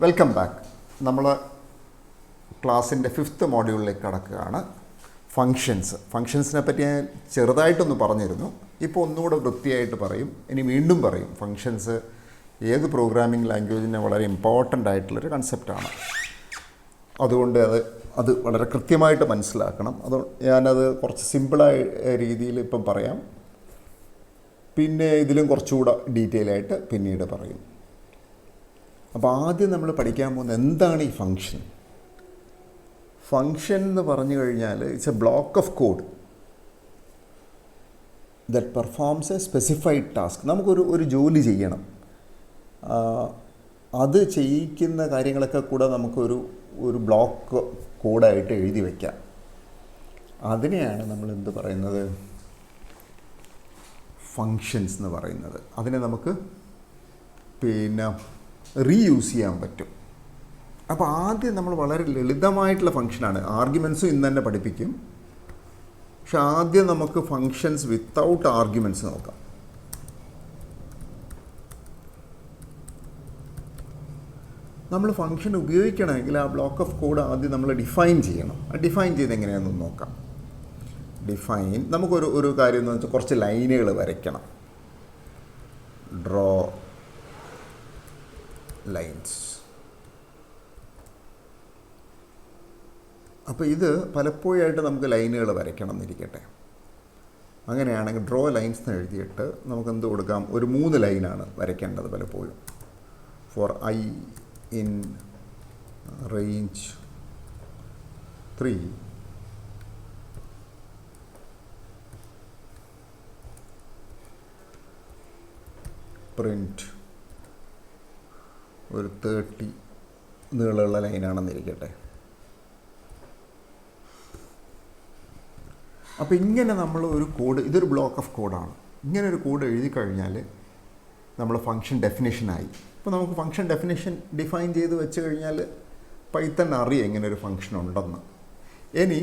Welcome back. നമ്മൾ ക്ലാസ്സിൻ്റെ 5th മോഡ്യൂളിലേക്ക് കടക്കുകയാണ്. ഫങ്ഷൻസിനെ പറ്റി ഞാൻ ചെറുതായിട്ടൊന്ന് പറഞ്ഞിരുന്നു. ഇപ്പോൾ ഒന്നുകൂടെ വൃത്തിയായിട്ട് പറയും. ഇനി വീണ്ടും പറയും. ഫങ്ഷൻസ് ഏത് പ്രോഗ്രാമിംഗ് ലാംഗ്വേജിന് വളരെ ഇമ്പോർട്ടൻ്റ് ആയിട്ടുള്ളൊരു കൺസെപ്റ്റാണ്. അതുകൊണ്ട് അത് വളരെ കൃത്യമായിട്ട് മനസ്സിലാക്കണം. ഞാനത് കുറച്ച് സിമ്പിളായ രീതിയിൽ ഇപ്പം പറയാം. പിന്നെ ഇതിലും കുറച്ചുകൂടെ ഡീറ്റെയിൽ ആയിട്ട് പിന്നീട് പറയും. അപ്പോൾ ആദ്യം നമ്മൾ പഠിക്കാൻ പോകുന്നത് എന്താണ് ഈ ഫങ്ഷൻ. ഫങ്ഷൻ എന്ന് പറഞ്ഞു കഴിഞ്ഞാൽ it's A block of code that performs A specified task. നമുക്കൊരു ജോലി ചെയ്യണം. അത് ചെയ്യിക്കുന്ന കാര്യങ്ങളൊക്കെ കൂടെ നമുക്കൊരു ബ്ലോക്ക് കോഡായിട്ട് എഴുതി വയ്ക്കാം. അതിനെയാണ് നമ്മൾ എന്ത് പറയുന്നത്, ഫങ്ഷൻസ് എന്ന് പറയുന്നത്. അതിനെ നമുക്ക് റീയൂസ് ചെയ്യാൻ പറ്റും. അപ്പോൾ ആദ്യം നമ്മൾ വളരെ ലളിതമായിട്ടുള്ള ഫങ്ഷനാണ്. ആർഗ്യുമെൻറ്റ്സും ഇന്ന് തന്നെ പഠിപ്പിക്കും. പക്ഷെ ആദ്യം നമുക്ക് ഫങ്ഷൻസ് വിത്തൗട്ട് ആർഗ്യുമെൻറ്റ്സ് നോക്കാം. നമ്മൾ ഫങ്ഷൻ ഉപയോഗിക്കണമെങ്കിൽ ആ ബ്ലോക്ക് ഓഫ് കോഡ് ആദ്യം നമ്മൾ ഡിഫൈൻ ചെയ്യണം. ആ ഡിഫൈൻ ചെയ്ത് എങ്ങനെയാണെന്ന് നോക്കാം. നമുക്കൊരു കാര്യം എന്ന് വെച്ചാൽ കുറച്ച് ലൈനുകൾ വരയ്ക്കണം. Draw lines. അപ്പോൾ ഇത് പലപ്പോഴായിട്ട് നമുക്ക് ലൈനുകൾ വരയ്ക്കണം എന്നിരിക്കട്ടെ. അങ്ങനെയാണെങ്കിൽ ഡ്രോ ലൈൻസ് എന്ന് എഴുതിയിട്ട് നമുക്ക് എന്ത് കൊടുക്കാം, ഒരു 3 ലൈനാണ് വരയ്ക്കേണ്ടത് പലപ്പോഴും. For I in range 3 print ഒരു 30 നീളമുള്ള ലൈനാണെന്നിരിക്കട്ടെ. അപ്പോൾ ഇങ്ങനെ നമ്മൾ ഒരു കോഡ്, ഇതൊരു ബ്ലോക്ക് ഓഫ് കോഡാണ്. ഇങ്ങനെ ഒരു കോഡ് എഴുതി കഴിഞ്ഞാൽ നമ്മൾ ഫങ്ഷൻ ഡെഫിനേഷനായി. ഇപ്പോൾ നമുക്ക് ഫങ്ഷൻ ഡെഫിനേഷൻ ഡിഫൈൻ ചെയ്ത് വെച്ച് കഴിഞ്ഞാൽ പൈത്തൺ അറിയാം ഇങ്ങനെ ഒരു ഫങ്ഷൻ ഉണ്ടെന്ന്. ഇനി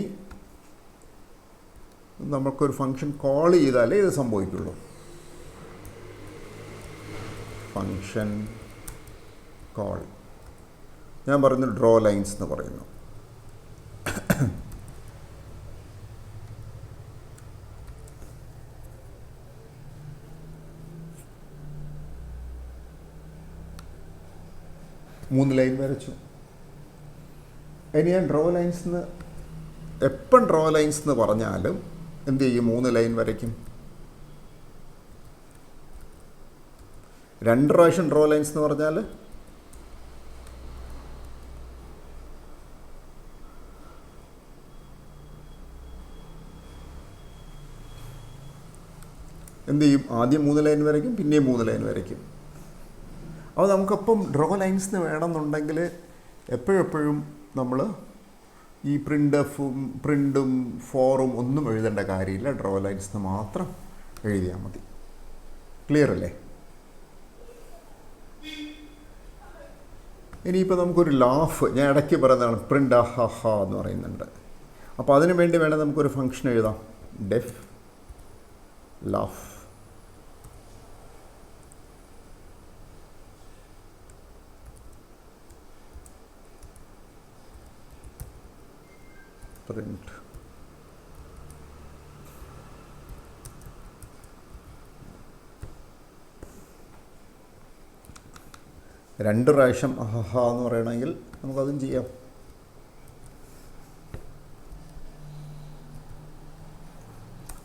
നമുക്കൊരു ഫങ്ഷൻ കോൾ ചെയ്താലേ ഇത് സംഭവിക്കുള്ളൂ. ഫങ്ഷൻ കോൾ ഞാൻ പറയുന്നു ഡ്രോ ലൈൻസ് എന്ന് പറയുന്നു. മൂന്ന് ലൈൻ വരച്ചു. ഇനി ഞാൻ ഡ്രോ ലൈൻസ് എപ്പം ഡ്രോ ലൈൻസ് എന്ന് പറഞ്ഞാലും എന്ത് ചെയ്യും, 3 ലൈൻ വരയ്ക്കും. 2 പ്രാവശ്യം ഡ്രോ ലൈൻസ് എന്ന് പറഞ്ഞാൽ എന്ത് ചെയ്യും, ആദ്യം 3 ലൈൻ വരയ്ക്കും, പിന്നെയും 3 ലൈൻ വരയ്ക്കും. അപ്പോൾ നമുക്കപ്പം ഡ്രോ ലൈൻസിന് വേണമെന്നുണ്ടെങ്കിൽ എപ്പോഴെപ്പോഴും നമ്മൾ ഈ പ്രിൻറ്റും ഫോറും ഒന്നും എഴുതേണ്ട കാര്യമില്ല. ഡ്രോ ലൈൻസിന് മാത്രം എഴുതിയാൽ മതി. ക്ലിയർ അല്ലേ? ഇനിയിപ്പോൾ നമുക്കൊരു ലാഫ്, ഞാൻ ഇടയ്ക്ക് പറയുന്നതാണ് പ്രിൻ്റ് ഹ എന്ന് പറയുന്നുണ്ട്. അപ്പോൾ അതിനു വേണ്ടി വേണം നമുക്കൊരു ഫങ്ഷൻ എഴുതാം. Def laugh. പ്രിന്റ് രണ്ട് പ്രാവശ്യം ഹ എന്ന് പറയണമെങ്കിൽ നമുക്കതും ചെയ്യാം.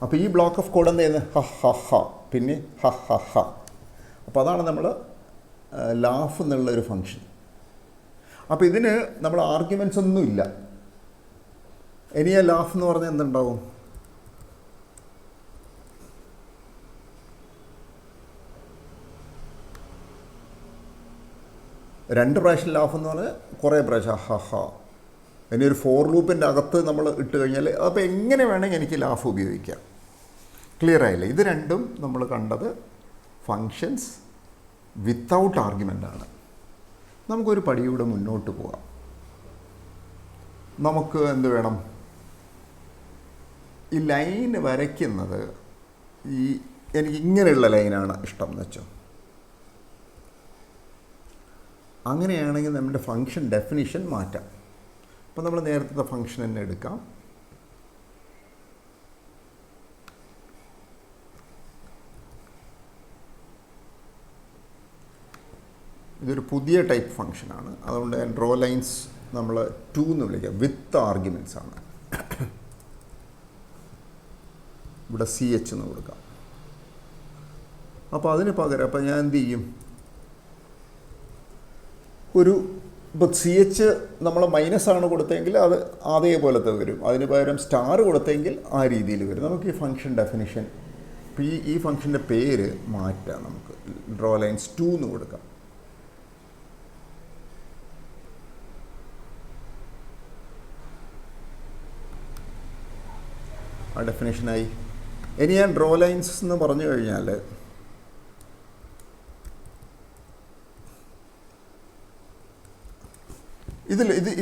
അപ്പോൾ ഈ ബ്ലോക്ക് ഓഫ് കോഡ് എന്ത് ചെയ്യുന്നത്, ഹ പിന്നെ ഹ. അപ്പോൾ അതാണ് നമ്മൾ ലാഫ് എന്നുള്ളൊരു ഫങ്ഷൻ. അപ്പോൾ ഇതിന് നമ്മൾ ആർഗ്യുമെൻറ്റ്സ് ഒന്നുമില്ല. ഇനി ആ ലാഫ് എന്ന് പറഞ്ഞാൽ എന്തുണ്ടാവും, രണ്ട് പ്രാവശ്യം ലാഫ് എന്ന് പറഞ്ഞാൽ കുറേ പ്രാവശ്യം ഹ. ഇനി ഒരു ഫോർ ലൂപ്പിൻ്റെ അകത്ത് നമ്മൾ ഇട്ട് കഴിഞ്ഞാൽ അപ്പോൾ എങ്ങനെ വേണമെങ്കിൽ എനിക്ക് ലാഫ് ഉപയോഗിക്കാം. ക്ലിയർ ആയില്ലേ? ഇത് രണ്ടും നമ്മൾ കണ്ടത് ഫങ്ഷൻസ് വിത്തൗട്ട് ആർഗ്യുമെൻ്റാണ്. നമുക്കൊരു പടിയൂടെ മുന്നോട്ട് പോകാം. നമുക്ക് എന്ത് വേണം, ഈ ലൈൻ വരയ്ക്കുന്നത് എനിക്ക് ഇങ്ങനെയുള്ള ലൈനാണ് ഇഷ്ടം എന്ന് വെച്ചോ. അങ്ങനെയാണെങ്കിൽ നമ്മുടെ ഫംഗ്ഷൻ ഡെഫിനിഷൻ മാറ്റാം. അപ്പോൾ നമ്മൾ നേരത്തെ ഫംഗ്ഷൻ തന്നെ എടുക്കാം. ഇതൊരു പുതിയ ടൈപ്പ് ഫംഗ്ഷനാണ്, അതുകൊണ്ട് ഡ്രോ ലൈൻസ് നമ്മൾ 2 എന്ന് വിളിക്കാം. വിത്ത് ആർഗ്യുമെൻറ്റ്സ് ആണ്. ഇവിടെ CH എന്ന് കൊടുക്കാം. അപ്പോൾ അതിന് പകരം അപ്പോൾ ഞാൻ എന്ത് ചെയ്യും, ഇപ്പോൾ CH നമ്മൾ മൈനസാണ് കൊടുത്തെങ്കിൽ അത് അതേപോലത്തെ വരും. അതിന് പകരം സ്റ്റാർ കൊടുത്തെങ്കിൽ ആ രീതിയിൽ വരും. നമുക്ക് ഈ ഫംഗ്ഷൻ ഡെഫിനിഷൻ, ഇപ്പോൾ ഈ ഫംഗ്ഷൻ്റെ പേര് മാറ്റാം. നമുക്ക് ഡ്രോ ലൈൻസ് 2 എന്ന് കൊടുക്കാം. ആ ഡെഫിനേഷനായി. ഇനി ഞാൻ ഡ്രോ ലൈൻസ് എന്ന് പറഞ്ഞു കഴിഞ്ഞാൽ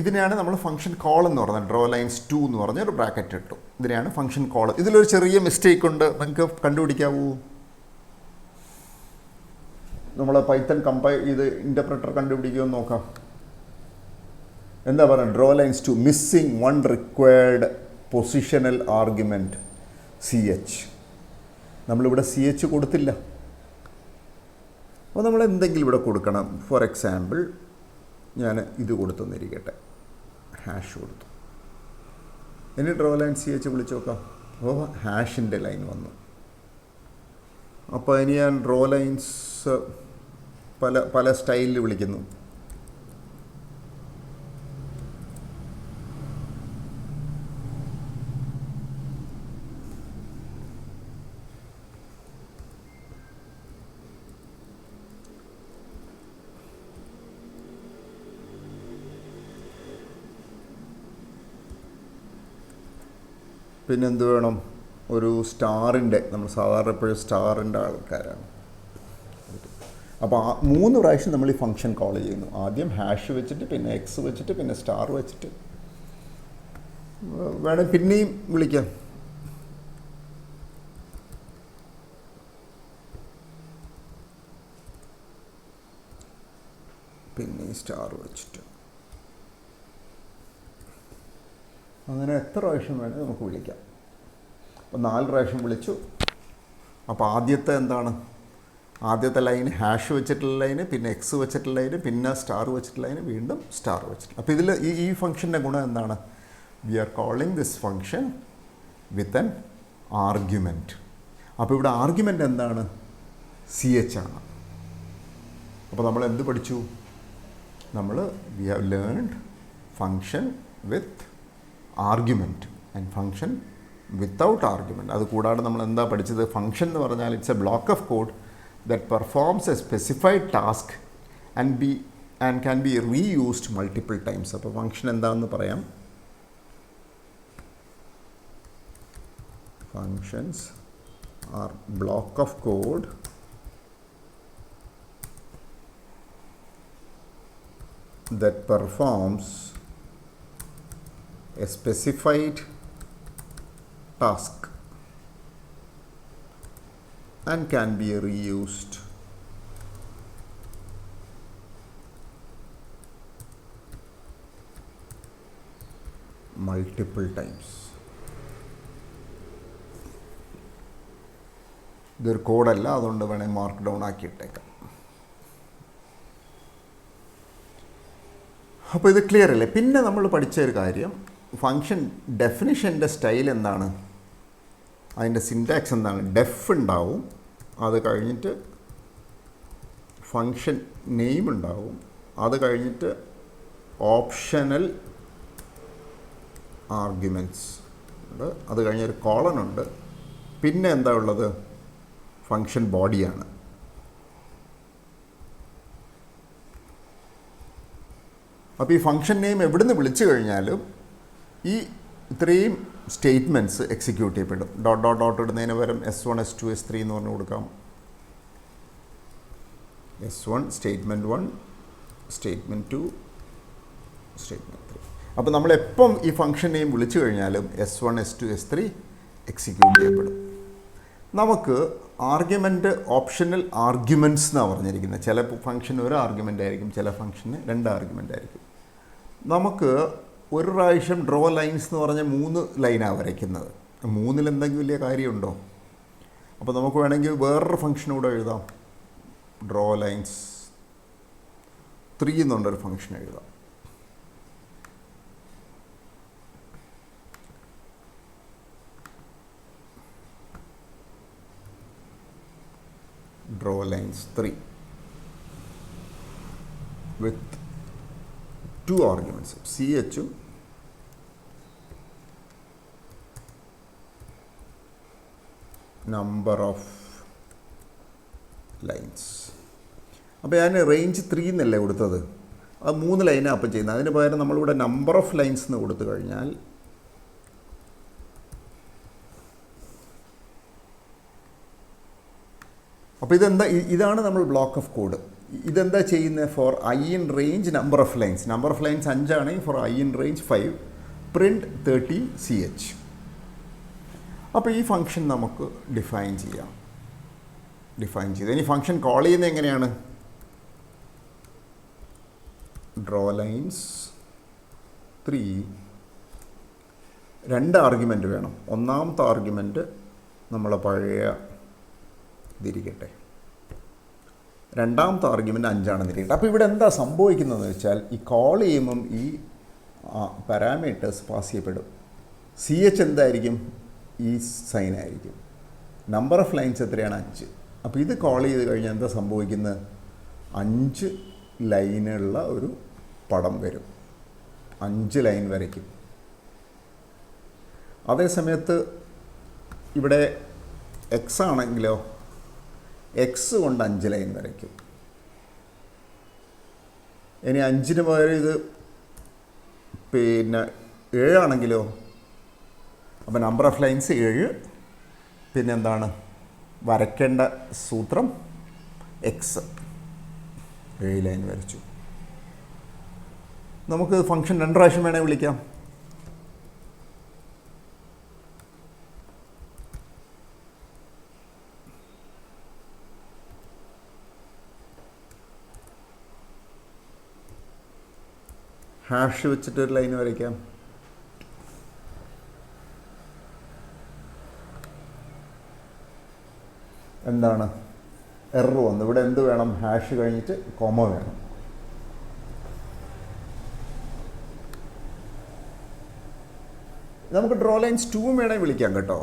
ഇതിനെയാണ് നമ്മൾ ഫംഗ്ഷൻ കോൾ എന്ന് പറയുന്നത്. ഡ്രോ ലൈൻസ് 2 എന്ന് പറഞ്ഞ ഒരു ബ്രാക്കറ്റ് ഇട്ടു. ഇതിനെയാണ് ഫംഗ്ഷൻ കോൾ. ഇതിലൊരു ചെറിയ മിസ്റ്റേക്ക് ഉണ്ട്, നിങ്ങൾക്ക് കണ്ടുപിടിക്കാവൂ. നമ്മൾ പൈത്തൺ ഇത് ഇൻ്റർപ്രറ്റർ കണ്ടുപിടിക്കുമെന്ന് നോക്കാം. എന്താ പറയുക, draw lines 2 missing 1 required positional argument CH. നമ്മളിവിടെ CH കൊടുത്തില്ല. അപ്പോൾ നമ്മൾ എന്തെങ്കിലും ഇവിടെ കൊടുക്കണം. ഫോർ എക്സാമ്പിൾ ഞാൻ ഇത് കൊടുത്തെന്നിരിക്കട്ടെ, ഹാഷ് കൊടുത്തു. ഇനി ഡ്രോ ലൈൻ CH വിളിച്ച് നോക്കാം. അപ്പോൾ ഹാഷിൻ്റെ ലൈൻ വന്നു. അപ്പോൾ ഇനി ഞാൻ ഡ്രോ ലൈൻസ് പല സ്റ്റൈലിൽ വിളിക്കുന്നു. പിന്നെന്ത് വേണം, ഒരു സ്റ്റാറിൻ്റെ, നമ്മൾ സാധാരണ എപ്പോഴും സ്റ്റാറിൻ്റെ ആൾക്കാരാണ്. അപ്പോൾ 3 പ്രാവശ്യം നമ്മൾ ഈ ഫംഗ്ഷൻ കോൾ ചെയ്യുന്നു. ആദ്യം ഹാഷ് വെച്ചിട്ട്, പിന്നെ എക്സ് വെച്ചിട്ട്, പിന്നെ സ്റ്റാർ വെച്ചിട്ട്. വേണം പിന്നെയും വിളിക്കാം. പിന്നെ സ്റ്റാർ വെച്ചിട്ട്. അങ്ങനെ എത്ര പ്രാവശ്യം വേണമെങ്കിൽ നമുക്ക് വിളിക്കാം. അപ്പോൾ 4 പ്രാവശ്യം വിളിച്ചു. അപ്പോൾ ആദ്യത്തെ എന്താണ്, ആദ്യത്തെ ലൈന് ഹാഷ് വെച്ചിട്ടുള്ള ലൈന്, പിന്നെ എക്സ് വെച്ചിട്ടുള്ള ലൈന്, പിന്നെ സ്റ്റാർ വെച്ചിട്ടുള്ള ലൈന്, വീണ്ടും സ്റ്റാർ വെച്ചിട്ട്. അപ്പോൾ ഇതിൽ ഈ ഫംഗ്ഷൻ്റെ ഗുണം എന്താണ്, we are calling this function with an argument. അപ്പോൾ ഇവിടെ ആർഗ്യുമെൻ്റ് എന്താണ്, CH ആണ്. അപ്പോൾ നമ്മൾ എന്ത് പഠിച്ചു, നമ്മൾ we have learned function with argument and function without argument. അത് കൂടാതെ നമ്മൾ എന്താ പഠിച്ചത്, ഫംഗ്ഷൻ എന്ന് പറഞ്ഞാൽ it's A block of code that performs A specified task and can be reused multiple times. അപ്പോൾ ഫംഗ്ഷൻ എന്താണെന്ന് പറയാം. Functions are block of code that performs a specified task and can be reused multiple times. ഇതൊരു കോഡല്ല, അതുകൊണ്ട് വേണമെങ്കിൽ mark down ആക്കിയിട്ടേക്കാം. അപ്പോൾ ഇത് clear അല്ലേ. പിന്നെ നമ്മൾ പഠിച്ച ഒരു കാര്യം, ഫംഗ്ഷൻ ഡെഫിനിഷൻ്റെ സ്റ്റൈൽ എന്താണ്, അതിൻ്റെ സിൻറ്റാക്സ് എന്താണ്. ഡെഫ് ഉണ്ടാവും, അത് കഴിഞ്ഞിട്ട് ഫംഗ്ഷൻ നെയിം ഉണ്ടാവും, അത് കഴിഞ്ഞിട്ട് ഓപ്ഷണൽ ആർഗ്യുമെൻറ്റ്സ് ഉണ്ട്, അത് കഴിഞ്ഞൊരു കോളൻ ഉണ്ട്, പിന്നെ എന്താ ഉള്ളത്, ഫംഗ്ഷൻ ബോഡിയാണ്. അപ്പോൾ ഈ ഫംഗ്ഷൻ നെയിം എവിടുന്ന് വിളിച്ചു കഴിഞ്ഞാലും ഈ ഇത്രയും സ്റ്റേറ്റ്മെൻറ്റ്സ് എക്സിക്യൂട്ട് ചെയ്യപ്പെടും. ഡോട്ട് ഡോട്ട് ഡോട്ട് ഇടുന്നതിന് പകരം S1 S2 S3 എന്ന് പറഞ്ഞു കൊടുക്കാം. S1 statement 1 statement 2 statement 3. അപ്പോൾ നമ്മളെപ്പം ഈ ഫംഗ്ഷൻ നെയിം വിളിച്ചു കഴിഞ്ഞാലും S1 S2 S3 എക്സിക്യൂട്ട് ചെയ്യപ്പെടും. നമുക്ക് ആർഗ്യുമെൻറ്റ് ഓപ്ഷണൽ ആർഗ്യുമെൻറ്റ്സ് എന്നാണ് പറഞ്ഞിരിക്കുന്നത്. ചില ഫംഗ്ഷന് ഒരു ആർഗ്യുമെൻ്റ് ആയിരിക്കും, ചില ഫംഗ്ഷന് 2 ആർഗ്യുമെൻ്റ് ആയിരിക്കും. നമുക്ക് ഒരു പ്രാവശ്യം ഡ്രോ ലൈൻസ് എന്ന് പറഞ്ഞാൽ 3 ലൈനാണ് വരയ്ക്കുന്നത്. 3-ൽ എന്തെങ്കിലും വലിയ കാര്യമുണ്ടോ? അപ്പോൾ നമുക്ക് വേണമെങ്കിൽ വേറൊരു ഫംഗ്ഷൻ കൂടെ എഴുതാം. ഡ്രോ ലൈൻസ് 3 എന്നുള്ളൊരു ഫംഗ്ഷൻ എഴുതാം. Draw lines 3 with 2 arguments, CH ഉം number of lines. അപ്പോൾ ഞാൻ റേഞ്ച് 3 എന്നല്ലേ കൊടുത്തത്, അത് 3 ലൈനാണ് അപ്പം ചെയ്യുന്നത്. അതിന് പകരം നമ്മളിവിടെ നമ്പർ ഓഫ് ലൈൻസ് എന്ന് കൊടുത്തു കഴിഞ്ഞാൽ അപ്പോൾ ഇതാണ് നമ്മൾ ബ്ലോക്ക് ഓഫ് കോഡ്. ഇതെന്താ ചെയ്യുന്നത്? For I in range number of lines 5 ആണെങ്കിൽ for I in range 5 print 30 CH. അപ്പോൾ ഈ ഫംഗ്ഷൻ നമുക്ക് ഡിഫൈൻ ചെയ്ത് ഇനി ഫംഗ്ഷൻ കോൾ ചെയ്യുന്നത് എങ്ങനെയാണ്? ഡ്രോ ലൈൻസ് 3 2 ആർഗ്യുമെൻ്റ് വേണം. ഒന്നാമത്തെ ആർഗ്യുമെൻ്റ് നമ്മളെ പഴയ ഇതിരിക്കട്ടെ, രണ്ടാമത്തെ ആർഗ്യുമെൻ്റ് 5 ആണെന്ന് ഇരിക്കട്ടെ. അപ്പോൾ ഇവിടെ എന്താ സംഭവിക്കുന്നതെന്ന് വെച്ചാൽ ഈ കോൾ ചെയ്യുമ്പം ഈ പാരാമീറ്റേഴ്സ് പാസ് ചെയ്യപ്പെടും. CH എന്തായിരിക്കും? ഈ സൈൻ ആയിരിക്കും. നമ്പർ ഓഫ് ലൈൻസ് എത്രയാണ്? 5. അപ്പോൾ ഇത് കോൾ ചെയ്ത് കഴിഞ്ഞാൽ എന്താ സംഭവിക്കുന്നത്? 5 ലൈനുള്ള ഒരു പടം വരും, 5 ലൈൻ വരയ്ക്കും. അതേ സമയത്ത് ഇവിടെ X ആണെങ്കിലോ X കൊണ്ട് 5 ലൈൻ വരയ്ക്കും. ഇനി 5-ന് പകരം ഇത് 7 ആണെങ്കിലോ, അപ്പോൾ നമ്പർ ഓഫ് ലൈൻസ് 7. പിന്നെന്താണ് വരയ്ക്കേണ്ട സൂത്രം? X 7 ലൈൻ വരച്ചു. നമുക്ക് ഫംഗ്ഷൻ 2 പ്രാവശ്യം വേണേൽ വിളിക്കാം. ഹാഷ് വെച്ചിട്ട് ഒരു ലൈൻ വരയ്ക്കാം. എന്താണ് എറർ വന്നു? ഇവിടെ എന്ത് വേണം? ഹാഷ് കഴിഞ്ഞിട്ട് കോമ വേണം. നമുക്ക് ഡ്രോ ലൈൻസ് 2 വേണമെങ്കിൽ വിളിക്കാം കേട്ടോ.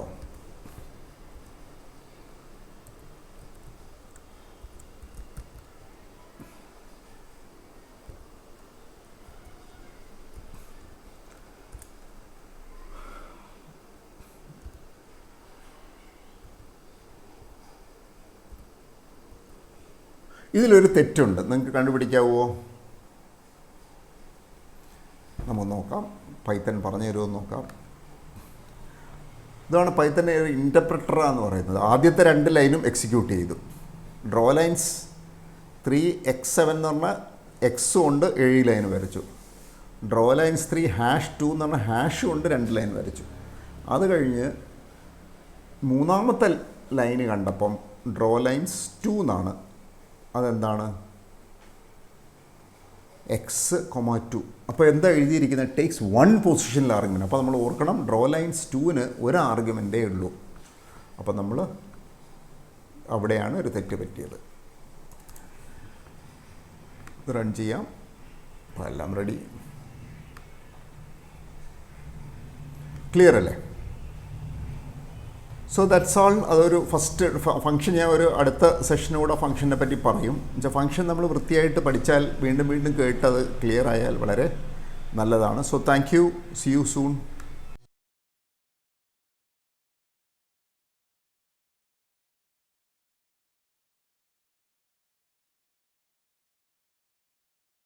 ഇതിലൊരു തെറ്റുണ്ട്, നിങ്ങൾക്ക് കണ്ടുപിടിക്കാവോ? നമുക്ക് നോക്കാം. പൈത്തൺ പറഞ്ഞു തരുമോ നോക്കാം. ഇതാണ് പൈത്തൻ്റെ ഒരു ഇൻ്റർപ്രറ്റർ എന്ന് പറയുന്നത്. ആദ്യത്തെ 2 ലൈനും എക്സിക്യൂട്ട് ചെയ്തു. ഡ്രോ ലൈൻസ് 3x7 എന്ന് പറഞ്ഞാൽ X കൊണ്ട് 7 ലൈൻ വരച്ചു. ഡ്രോ ലൈൻസ് 3 #2 എന്ന് പറഞ്ഞാൽ ഹാഷ് കൊണ്ട് 2 ലൈൻ വരച്ചു. അത് കഴിഞ്ഞ് മൂന്നാമത്തെ ലൈന് കണ്ടപ്പം ഡ്രോ ലൈൻസ് 2 എന്നാണ്. അതെന്താണ്? X, 2. അപ്പോൾ എന്താ എഴുതിയിരിക്കുന്നത്? ടേക്സ് 1 പൊസിഷനിൽ ആർഗ്യുമെൻ്റ്. അപ്പോൾ നമ്മൾ ഓർക്കണം, ഡ്രോ ലൈൻസ് 2-ന് ഒരു ആർഗ്യുമെൻ്റേ ഉള്ളൂ. അപ്പോൾ നമ്മൾ അവിടെയാണ് ഒരു തെറ്റ് പറ്റിയത്. റൺ ചെയ്യാം. അപ്പോൾ എല്ലാം റെഡി. ക്ലിയർ അല്ലേ? So that's all. അതൊരു ഫസ്റ്റ് ഫംഗ്ഷൻ. ഞാൻ ഒരു അടുത്ത സെഷനൂടെ ഫംഗ്ഷനെ പറ്റി പറയും. എന്നുവെച്ചാൽ ഫംഗ്ഷൻ നമ്മൾ വൃത്തിയായിട്ട് പഠിച്ചാൽ വീണ്ടും കേട്ടത് ക്ലിയർ ആയാൽ വളരെ നല്ലതാണ്. So thank you. See you soon.